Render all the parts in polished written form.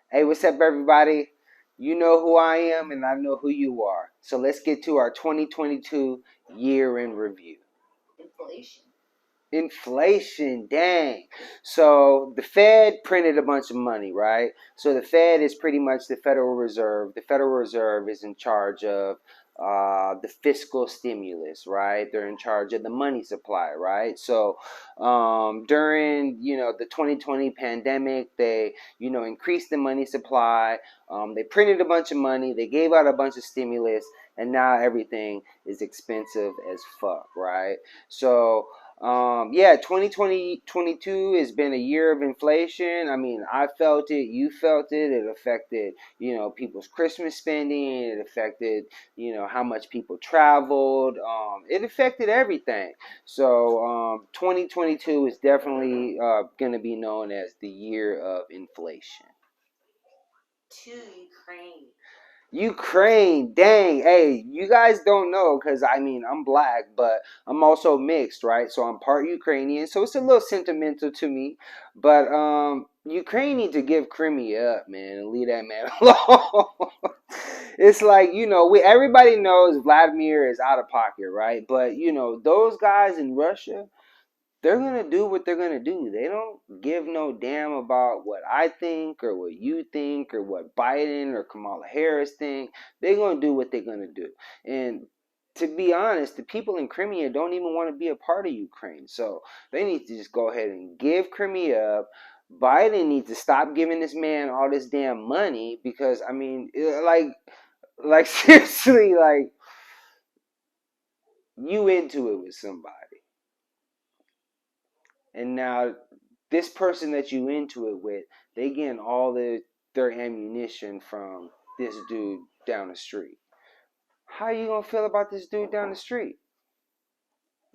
Hey, what's up, everybody? You know who I am, and I know who you are. So let's get to our 2022 year in review. Inflation, dang. So the Fed printed a bunch of money, right? So the Fed is pretty much the Federal Reserve. The Federal Reserve is in charge of the fiscal stimulus, right? They're in charge of the money supply, right? So during the 2020 pandemic, they increased the money supply. They printed a bunch of money. They gave out a bunch of stimulus, and now everything is expensive as fuck, right? So yeah, 2022 has been a year of inflation. I mean, I felt it, you felt it. It affected, people's Christmas spending. It affected, how much people traveled. It affected everything. So, 2022 is definitely going to be known as the year of inflation. Ukraine, dang, hey, you guys don't know because I mean, I'm black, but I'm also mixed, right? So I'm part Ukrainian, so it's a little sentimental to me. But Ukraine need to give Crimea up, man, and leave that man alone. It's like, we everybody knows Vladimir is out of pocket, right? But those guys in Russia, they're gonna do what they're gonna do. They don't give no damn about what I think or what you think or what Biden or Kamala Harris think. They're gonna do what they're gonna do. And to be honest, the people in Crimea don't even want to be a part of Ukraine. So they need to just go ahead and give Crimea up. Biden needs to stop giving this man all this damn money because I mean, like seriously, like you into it with somebody. And now this person that you into it with, they getting all their ammunition from this dude down the street. How you gonna feel about this dude down the street?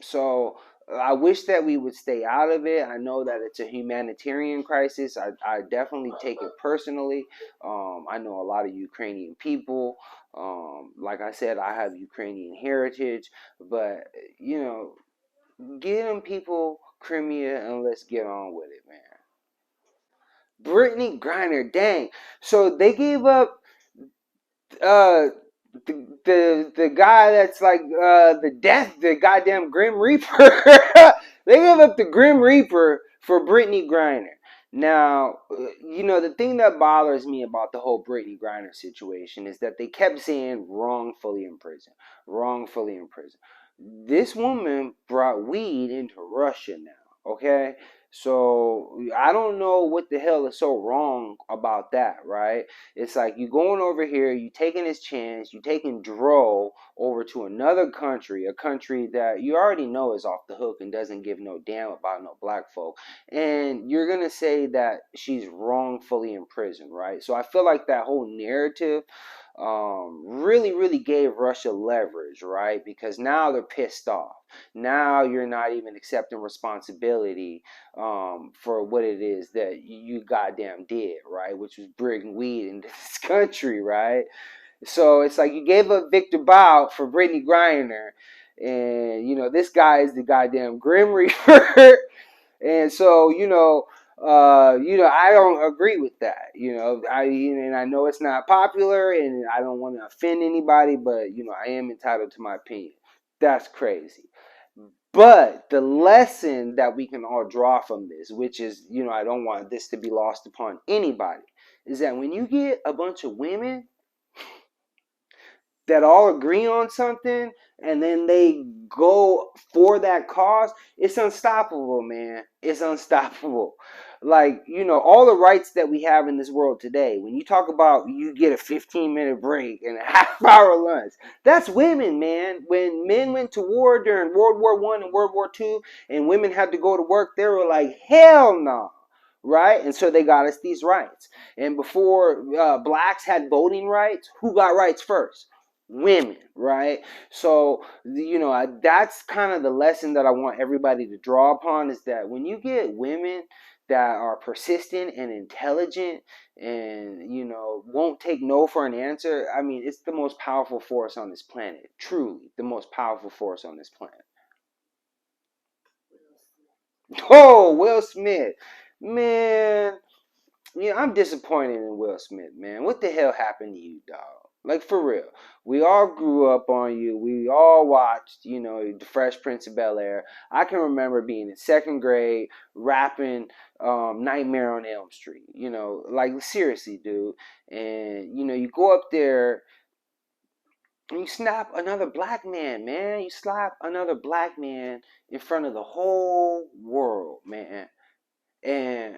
So I wish that we would stay out of it. I know that it's a humanitarian crisis. I definitely take it personally. I know a lot of Ukrainian people. Like I said, I have Ukrainian heritage, but get them people Crimea and let's get on with it, man. Brittany Griner, dang. So they gave up uh the guy that's like the goddamn Grim Reaper. They gave up the Grim Reaper for Brittany Griner. Now, the thing that bothers me about the whole Brittany Griner situation is that they kept saying wrongfully in prison, wrongfully in prison. This woman brought weed into Russia now, okay? So I don't know what the hell is so wrong about that, right? It's like you going over here, you taking this chance, you taking Dro over to another country, a country that you already know is off the hook and doesn't give no damn about no black folk, and you're gonna say that she's wrongfully in prison, right? So I feel like that whole narrative really gave Russia leverage, right? Because now they're pissed off. Now you're not even accepting responsibility for what it is that you goddamn did, right? Which was bring weed into this country, right? So it's like you gave up Victor Bout for Brittany Griner, and this guy is the goddamn Grim Reaper, and so I don't agree with that. And I know it's not popular, and I don't want to offend anybody, but I am entitled to my opinion. That's crazy. But the lesson that we can all draw from this, which is, I don't want this to be lost upon anybody, is that when you get a bunch of women that all agree on something and then they go for that cause, it's unstoppable, man. It's unstoppable. Like, all the rights that we have in this world today, when you talk about you get a 15-minute break and a half-hour lunch, that's women, man. When men went to war during World War I and World War II and women had to go to work, they were like, hell no. Right? And so they got us these rights. And before blacks had voting rights, who got rights first? Women, right? So that's kind of the lesson that I want everybody to draw upon, is that when you get women that are persistent and intelligent and won't take no for an answer, I mean, it's the most powerful force on this planet. Truly the most powerful force on this planet. Oh, Will Smith, man. Yeah, I'm disappointed in Will Smith, man. What the hell happened to you, dog? Like, for real. We all grew up on you. We all watched, The Fresh Prince of Bel-Air. I can remember being in second grade, rapping Nightmare on Elm Street. Like, seriously, dude. And, you go up there and you slap another black man, man. You slap another black man in front of the whole world, man. And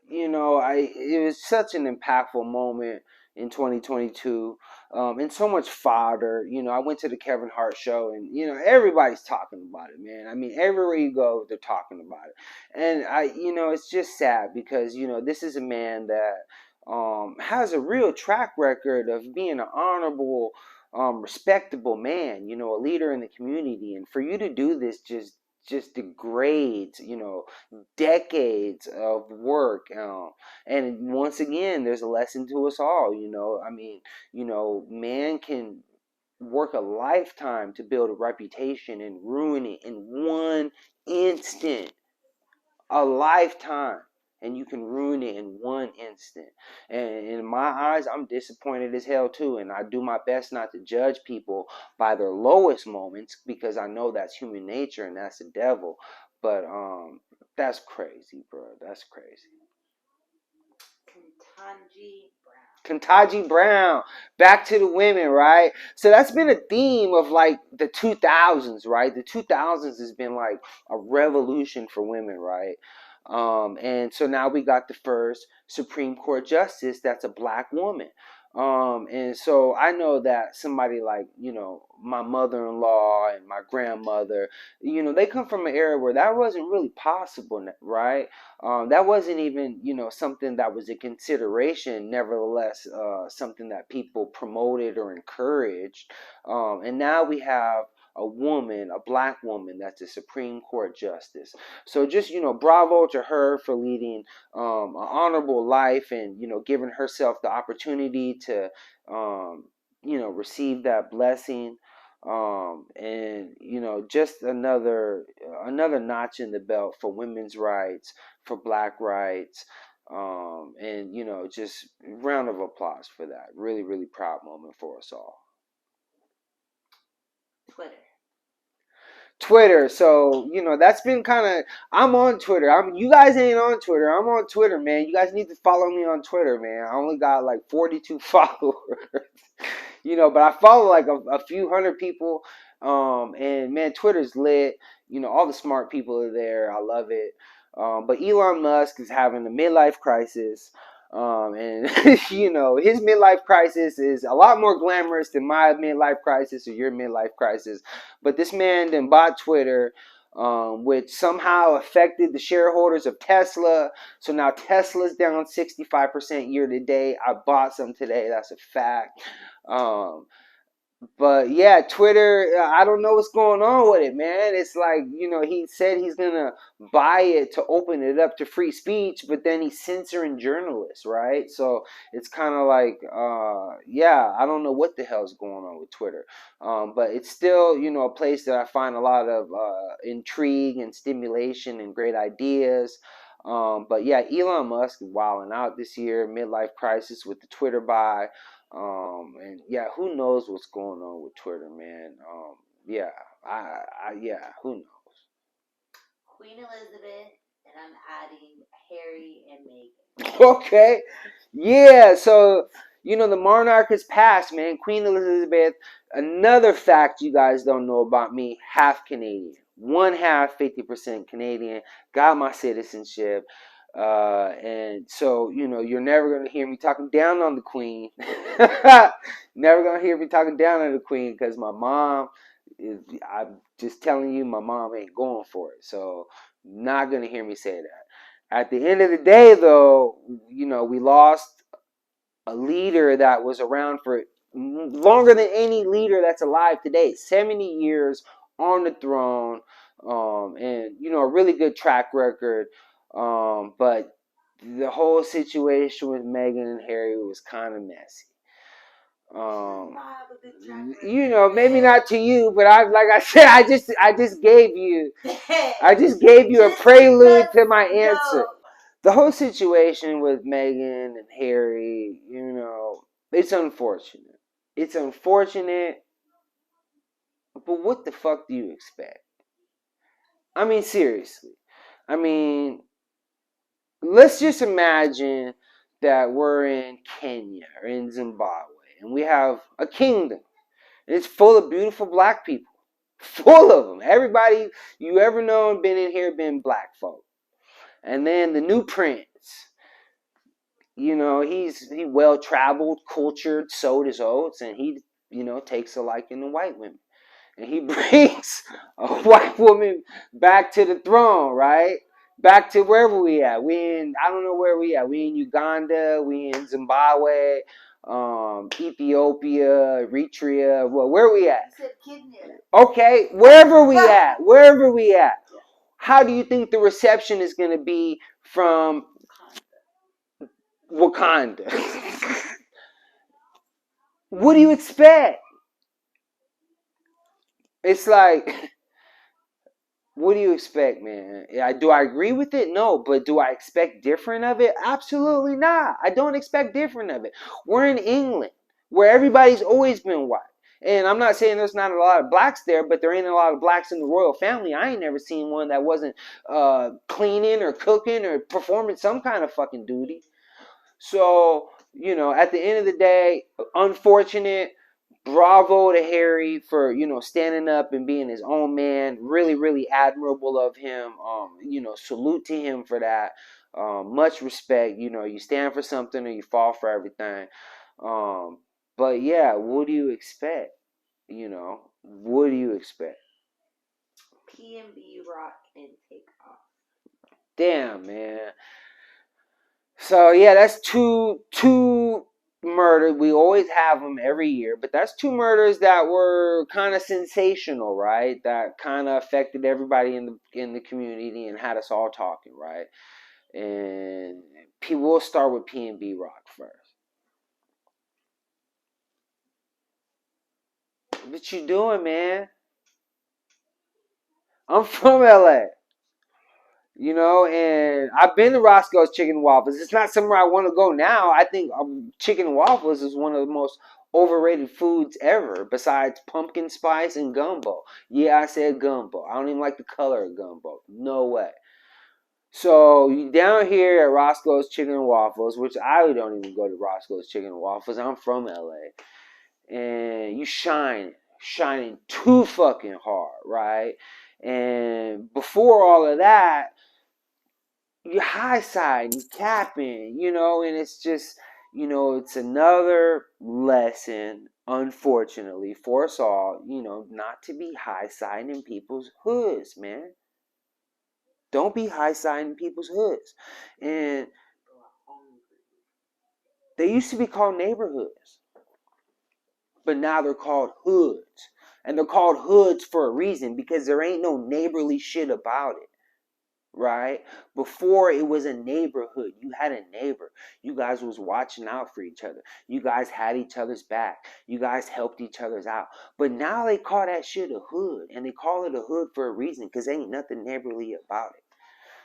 it was such an impactful moment in 2022, and so much fodder. I went to the Kevin Hart show, and everybody's talking about it, man. I mean, everywhere you go, they're talking about it, and it's just sad because this is a man that has a real track record of being an honorable, respectable man. A leader in the community, and for you to do this just degrades decades of work. And once again, there's a lesson to us all. I mean, man can work a lifetime to build a reputation and ruin it in one instant. A lifetime. And you can ruin it in one instant. And in my eyes, I'm disappointed as hell too. And I do my best not to judge people by their lowest moments, because I know that's human nature and that's the devil. But that's crazy, bro. That's crazy. Ketanji Brown. Back to the women, right? So that's been a theme of like the 2000s, right? The 2000s has been like a revolution for women, right? And so now we got the first Supreme Court justice that's a black woman. And so I know that somebody like, my mother-in-law and my grandmother, they come from an era where that wasn't really possible, right? That wasn't even, something that was a consideration, nevertheless, something that people promoted or encouraged. And now we have a woman, a black woman, that's a Supreme Court justice. So just, bravo to her for leading an honorable life and, giving herself the opportunity to, receive that blessing. And just another notch in the belt for women's rights, for black rights. And just round of applause for that. Really, really proud moment for us all. Twitter. So, that's been kind of, I'm on Twitter. You guys ain't on Twitter. I'm on Twitter, man. You guys need to follow me on Twitter, man. I only got like 42 followers. But I follow like a few hundred people. And man, Twitter's lit. All the smart people are there. I love it. But Elon Musk is having a midlife crisis. And his midlife crisis is a lot more glamorous than my midlife crisis or your midlife crisis. But this man then bought Twitter, which somehow affected the shareholders of Tesla. So now Tesla's down 65% year to date. I bought some today. That's a fact. But yeah, Twitter, I don't know what's going on with it, man. It's like, he said he's going to buy it to open it up to free speech, but then he's censoring journalists, right? So it's kind of like, I don't know what the hell's going on with Twitter. But it's still, a place that I find a lot of intrigue and stimulation and great ideas. But yeah, Elon Musk is wilding out this year, midlife crisis with the Twitter buy. And yeah, who knows what's going on with Twitter, man. Who knows? Queen Elizabeth, and I'm adding Harry and Meghan. Okay. Yeah, so the monarch has passed, man. Queen Elizabeth. Another fact you guys don't know about me: half Canadian, one half, 50% Canadian. Got my citizenship. And so, you're never going to hear me talking down on the Queen. Never going to hear me talking down on the Queen because my mom I'm just telling you, my mom ain't going for it. So, not going to hear me say that. At the end of the day, though, we lost a leader that was around for longer than any leader that's alive today. 70 years on the throne, and, a really good track record. But the whole situation with Meghan and Harry was kind of messy. Maybe not to you, but like I said, I just gave you a prelude to my answer. the whole situation with Meghan and Harry, it's unfortunate. It's unfortunate, but what the fuck do you expect? I mean, seriously. I mean, let's just imagine that we're in Kenya or in Zimbabwe and we have a kingdom. And it's full of beautiful black people. Full of them. Everybody you ever known been in here been black folk. And then the new prince, he well traveled, cultured, sowed his oats, and he, takes a liking to white women. And he brings a white woman back to the throne, right? Back to wherever we at. I don't know where we at. We in Uganda, we in Zimbabwe, Ethiopia, Eritrea. Well, where we at? Okay, wherever we at. Wherever we at. How do you think the reception is going to be from Wakanda? What do you expect? It's like, what do you expect, man? Do I agree with it? No, but do I expect different of it? Absolutely not. I don't expect different of it. We're in England, where everybody's always been white. And I'm not saying there's not a lot of blacks there, but there ain't a lot of blacks in the royal family. I ain't never seen one that wasn't cleaning or cooking or performing some kind of fucking duty. So, at the end of the day, unfortunate. Bravo to Harry for, standing up and being his own man. Really, really admirable of him. Salute to him for that. Much respect. You stand for something or you fall for everything. But yeah, what do you expect? What do you expect? PNB Rock and Takeoff. Damn, man. So yeah, that's two murders. We always have them every year, but that's two murders that were kind of sensational, right? That kind of affected everybody in the community and had us all talking, right? And we'll start with PNB Rock first. What you doing, man? I'm from LA. And I've been to Roscoe's Chicken and Waffles. It's not somewhere I want to go now. I think chicken and waffles is one of the most overrated foods ever, besides pumpkin spice and gumbo. Yeah, I said gumbo. I don't even like the color of gumbo. No way. So down here at Roscoe's Chicken and Waffles, which I don't even go to Roscoe's Chicken and Waffles. I'm from LA, and you shining too fucking hard, right? And before all of that, you high side, you capping, and it's just, it's another lesson, unfortunately, for us all, not to be high siding in people's hoods, man. Don't be high siding in people's hoods. And they used to be called neighborhoods, but now they're called hoods. And they're called hoods for a reason, because there ain't no neighborly shit about it. Right? Before it was a neighborhood. You had a neighbor. You guys was watching out for each other. You guys had each other's back. You guys helped each other's out. But now they call that shit a hood. And they call it a hood for a reason, because ain't nothing neighborly about it.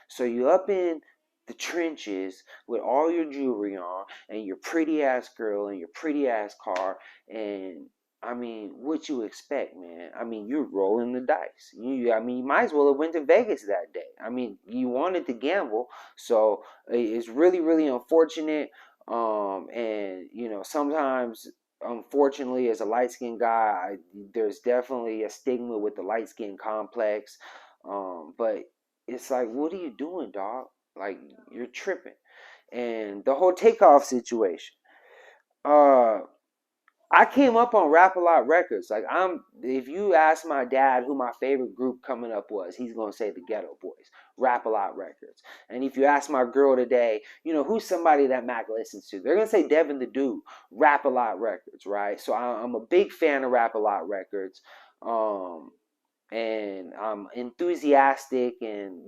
So you up in the trenches with all your jewelry on and your pretty ass girl and your pretty ass car, and I mean, what you expect, man? I mean, you're rolling the dice. You might as well have went to Vegas that day. I mean, you wanted to gamble, so it's really, really unfortunate. And sometimes, unfortunately, as a light skinned guy, there's definitely a stigma with the light skin complex. But it's like, what are you doing, dog? Like, you're tripping. And the whole Takeoff situation. I came up on Rap A Lot Records. Like, if you ask my dad who my favorite group coming up was, he's gonna say the Ghetto Boys, Rap A Lot Records. And if you ask my girl today, who's somebody that Mac listens to, they're gonna say Devin the Dude, Rap A Lot Records, right? So I'm a big fan of Rap A Lot Records, and I'm enthusiastic and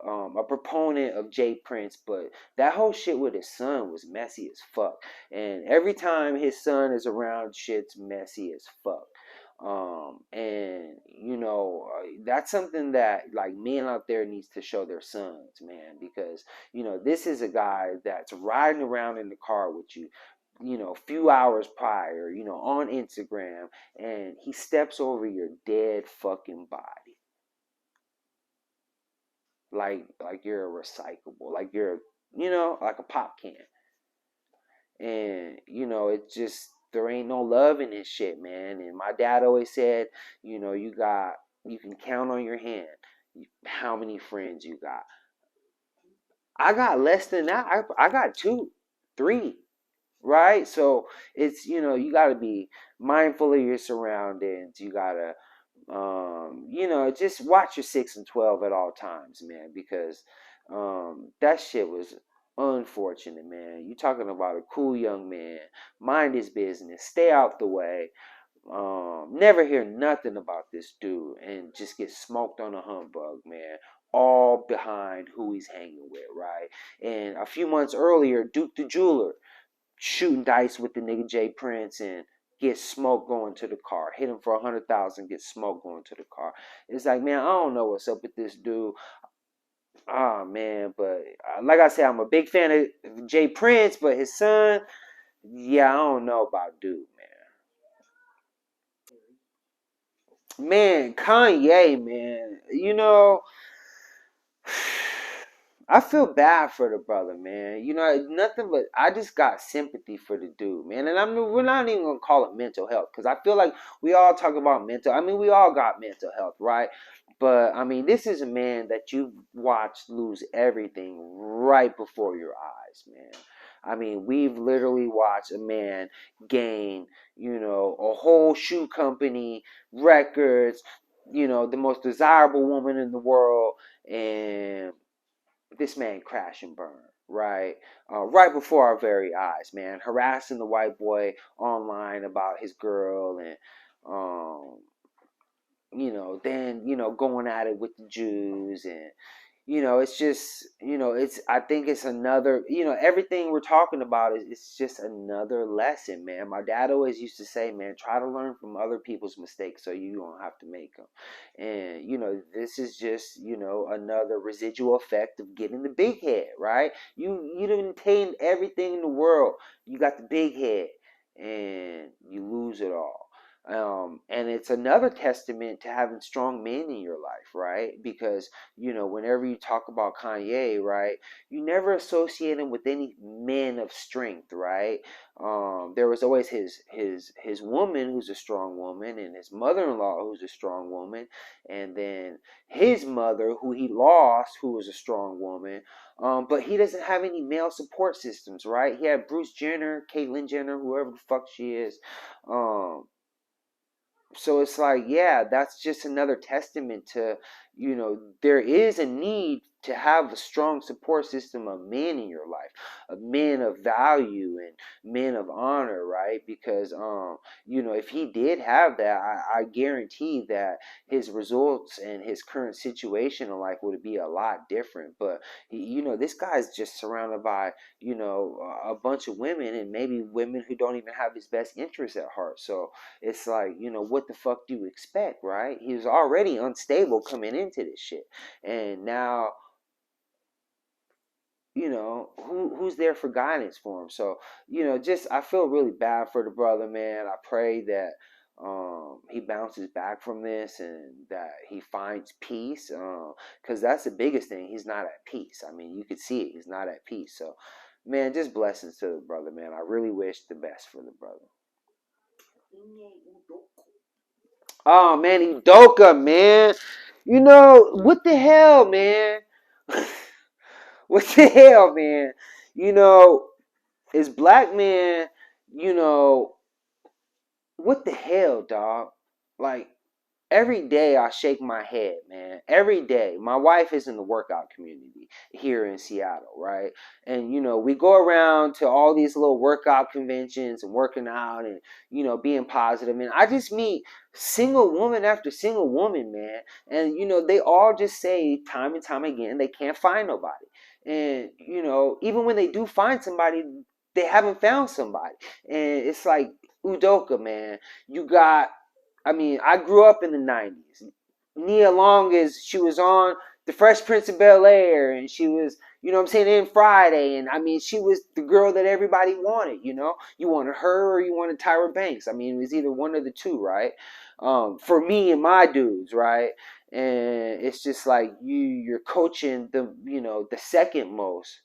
a proponent of Jay Prince, but that whole shit with his son was messy as fuck. And every time his son is around, shit's messy as fuck. And that's something that like men out there needs to show their sons, man, because this is a guy that's riding around in the car with you, a few hours prior, on Instagram, and he steps over your dead fucking body, like you're a recyclable, like you're, like a pop can. And it just, there ain't no love in this shit, man. And my dad always said, you can count on your hand how many friends you got. I got less than that. I got two, three, right? So it's, you got to be mindful of your surroundings. You got to just watch your 6 and 12 at all times, man, because that shit was unfortunate, man. You talking about a cool young man, mind his business, stay out the way. Never hear nothing about this dude, and just get smoked on a humbug, man. All behind who he's hanging with, right? And a few months earlier, Duke the Jeweler shooting dice with the nigga Jay Prince and get smoke going to the car. Hit him for 100,000, get smoke going to the car. It's like, man, I don't know what's up with this dude. Ah, man, but like I said, I'm a big fan of Jay Prince, but his son, yeah, I don't know about dude, man. Man, Kanye, man, I feel bad for the brother, man. Nothing but I just got sympathy for the dude, man. And we're not even gonna call it mental health because I feel like we all talk about mental. I mean, we all got mental health, right? But I mean, this is a man that you watched lose everything right before your eyes, man. I mean, we've literally watched a man gain, a whole shoe company, records, the most desirable woman in the world, and this man crash and burn, right? Right before our very eyes, man, harassing the white boy online about his girl, and um, then going at it with the Jews, and it's just, I think it's another, everything we're talking about is it's just another lesson, man. My dad always used to say, man, try to learn from other people's mistakes so you don't have to make them. And this is just, another residual effect of getting the big head, right? You didn't attain everything in the world. You got the big head, and you lose it all. And it's another testament to having strong men in your life, right? Because whenever you talk about Kanye, right, you never associate him with any men of strength, right? There was always his woman, who's a strong woman, and his mother-in-law, who's a strong woman, and then his mother, who he lost, who was a strong woman. But he doesn't have any male support systems, right? He had Bruce Jenner, Caitlyn Jenner, whoever the fuck she is. Um, so it's like, yeah, that's just another testament to, there is a need to have a strong support system of men in your life, of men of value and men of honor, right? Because if he did have that, I guarantee that his results and his current situation in life would be a lot different. But this guy's just surrounded by a bunch of women, and maybe women who don't even have his best interests at heart. So it's like, what the fuck do you expect, right? He was already unstable coming into this shit. And now, who's there for guidance for him? So, just I feel really bad for the brother, man. I pray that he bounces back from this and that he finds peace. Because that's the biggest thing. He's not at peace. I mean, you could see it. He's not at peace. So, man, just blessings to the brother, man. I really wish the best for the brother. Oh man, Udoka, man. What the hell, man? What the hell, man? As black man, you know, what the hell, dog? Like, every day I shake my head, man. Every day. My wife is in the workout community here in Seattle, right? And we go around to all these little workout conventions and working out and being positive. And I just meet single woman after single woman, man. And they all just say time and time again they can't find nobody. And even when they do find somebody, they haven't found somebody. And it's like, Udoka, man, you got I mean, I grew up in the 90s. Nia Long she was on The Fresh Prince of Bel-Air, and she was, you know what I'm saying, in Friday. And I mean, she was the girl that everybody wanted, you know? You wanted her or you wanted Tyra Banks. I mean, it was either one of the two, right? For me and my dudes, right? And it's just like you're coaching the second most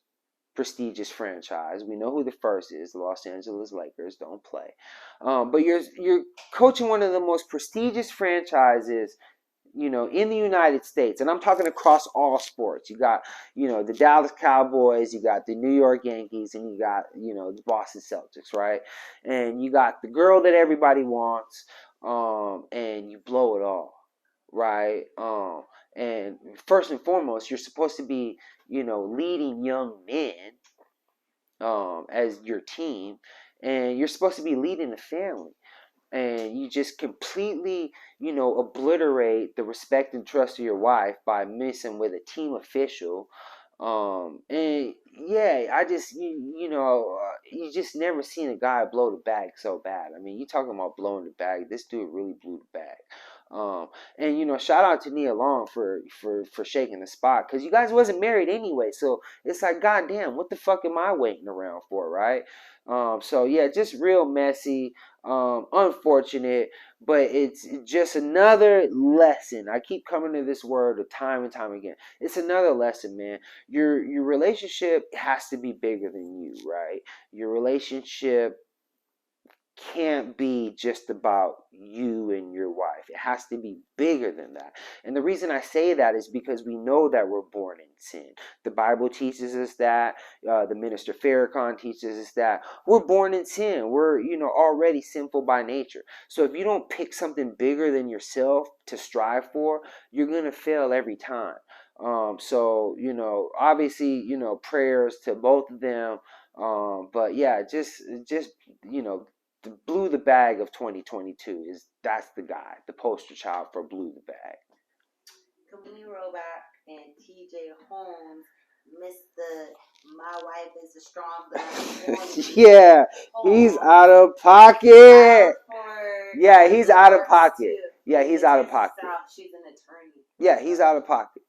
prestigious franchise. We know who the first is. The Los Angeles Lakers don't play. But you're coaching one of the most prestigious franchises, in the United States. And I'm talking across all sports. You got, the Dallas Cowboys, you got the New York Yankees, and you got, the Boston Celtics, right? And you got the girl that everybody wants, and you blow it all, right? And first and foremost, you're supposed to be, leading young men as your team, and you're supposed to be leading the family, and you just completely, obliterate the respect and trust of your wife by messing with a team official. And yeah, I just, you just never seen a guy blow the bag so bad. I mean, you talking about blowing the bag. This dude really blew the bag. And shout out to Nia Long for shaking the spot, because you guys wasn't married anyway, so it's like, goddamn, what the fuck am I waiting around for, right? So yeah, just real messy, unfortunate, but it's just another lesson. I keep coming to this word time and time again. It's another lesson, man. Your relationship has to be bigger than you, right? Your relationship can't be just about you and your wife. It has to be bigger than that. And the reason I say that is because we know that we're born in sin. The Bible teaches us that. The minister Farrakhan teaches us that. We're born in sin. We're, already sinful by nature. So if you don't pick something bigger than yourself to strive for, you're going to fail every time. So, obviously, prayers to both of them. But yeah, just, blew the bag of 2022 that's the guy, the poster child for blew the bag. Kamini Roback and TJ Holmes missed the "My wife is a strong black woman." Yeah, he's out of pocket. Yeah, he's out of pocket. Yeah, he's out of pocket. She's an attorney. Yeah, he's out of pocket.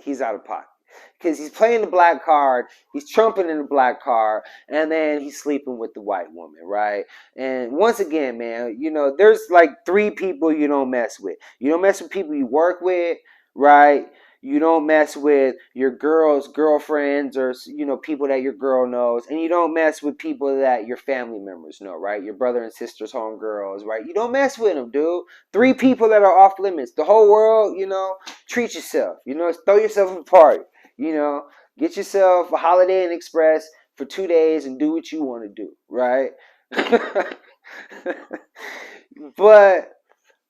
He's out of pocket. Because he's playing the black card, he's trumpeting the black card, and then he's sleeping with the white woman, right? And once again, man, there's like 3 people you don't mess with. You don't mess with people you work with, right? You don't mess with your girl's girlfriends or, people that your girl knows. And you don't mess with people that your family members know, right? Your brother and sister's homegirls, right? You don't mess with them, dude. 3 people that are off limits. The whole world, treat yourself. Throw yourself a party. Get yourself a Holiday Inn Express for 2 days and do what you want to do, right? But,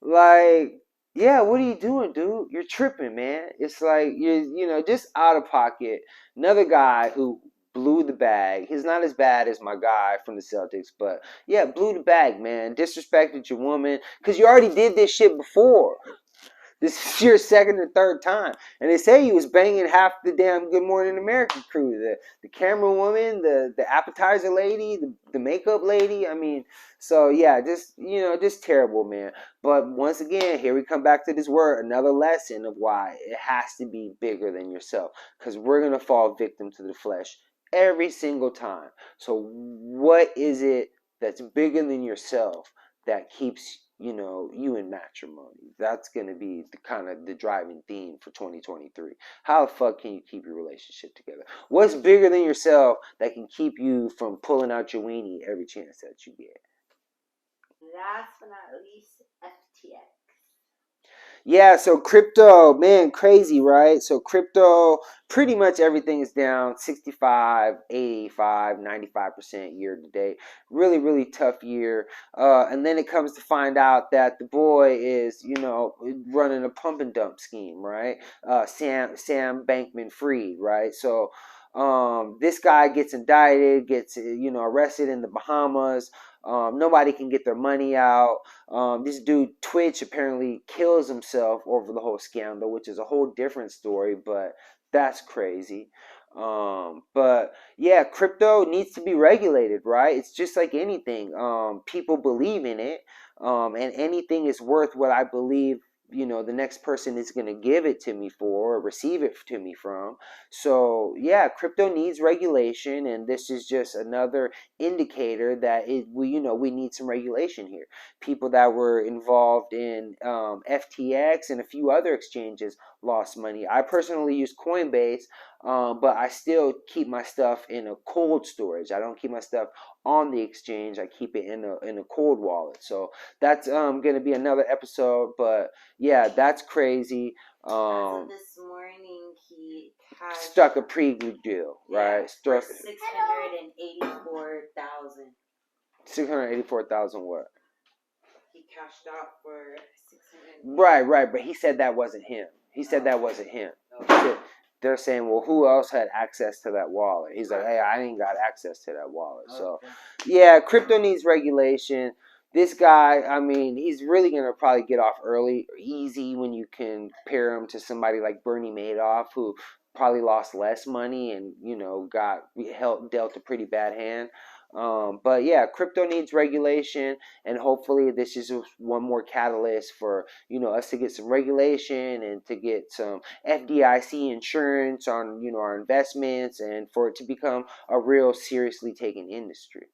like, yeah, what are you doing, dude? You're tripping, man. It's like you're, just out of pocket. Another guy who blew the bag. He's not as bad as my guy from the Celtics, but yeah, blew the bag, man. Disrespected your woman, because you already did this shit before. This is your second or third time. And they say he was banging half the damn Good Morning America crew. The camera woman, the appetizer lady, the makeup lady. I mean, so yeah, just terrible, man. But once again, here we come back to this word, another lesson of why it has to be bigger than yourself. Because we're going to fall victim to the flesh every single time. So what is it that's bigger than yourself that keeps you in matrimony? That's going to be the driving theme for 2023. How the fuck can you keep your relationship together? What's bigger than yourself that can keep you from pulling out your weenie every chance that you get? Last but not least, FTX. Yeah, so crypto, man, crazy, right? So crypto, pretty much everything is down 65, 85, 95% year to date. Really, really tough year. And then it comes to find out that the boy is, running a pump and dump scheme, right? Sam Bankman-Fried, right? So this guy gets indicted, gets, arrested in the Bahamas. Nobody can get their money out. This dude Twitch apparently kills himself over the whole scandal, which is a whole different story, but that's crazy. But yeah, crypto needs to be regulated, right? It's just like anything. People believe in it, and anything is worth what I believe, the next person is going to give it to me for or receive it to me from. So yeah, crypto needs regulation, and this is just another indicator that we need some regulation here. People that were involved in FTX and a few other exchanges lost money. I personally use Coinbase, but I still keep my stuff in a cold storage. I don't keep my stuff on the exchange. I keep it in a cold wallet. So that's going to be another episode. But yeah, that's crazy. So this morning he Struck a pretty good deal, right? Struck 684,000. 684,000 what? He cashed out for 600. Right. But he said that wasn't him. He said that wasn't him. Okay. They're saying, well, who else had access to that wallet? He's like, hey, I ain't got access to that wallet. So, yeah, crypto needs regulation. This guy, I mean, he's really going to probably get off early or easy when you compare him to somebody like Bernie Madoff, who probably lost less money and, got dealt a pretty bad hand. But yeah, crypto needs regulation, and hopefully this is just one more catalyst for us to get some regulation and to get some FDIC insurance on our investments, and for it to become a real seriously taken industry.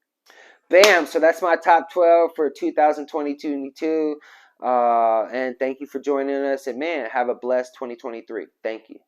Bam! So that's my top 12 for 2022. And thank you for joining us. And man, have a blessed 2023. Thank you.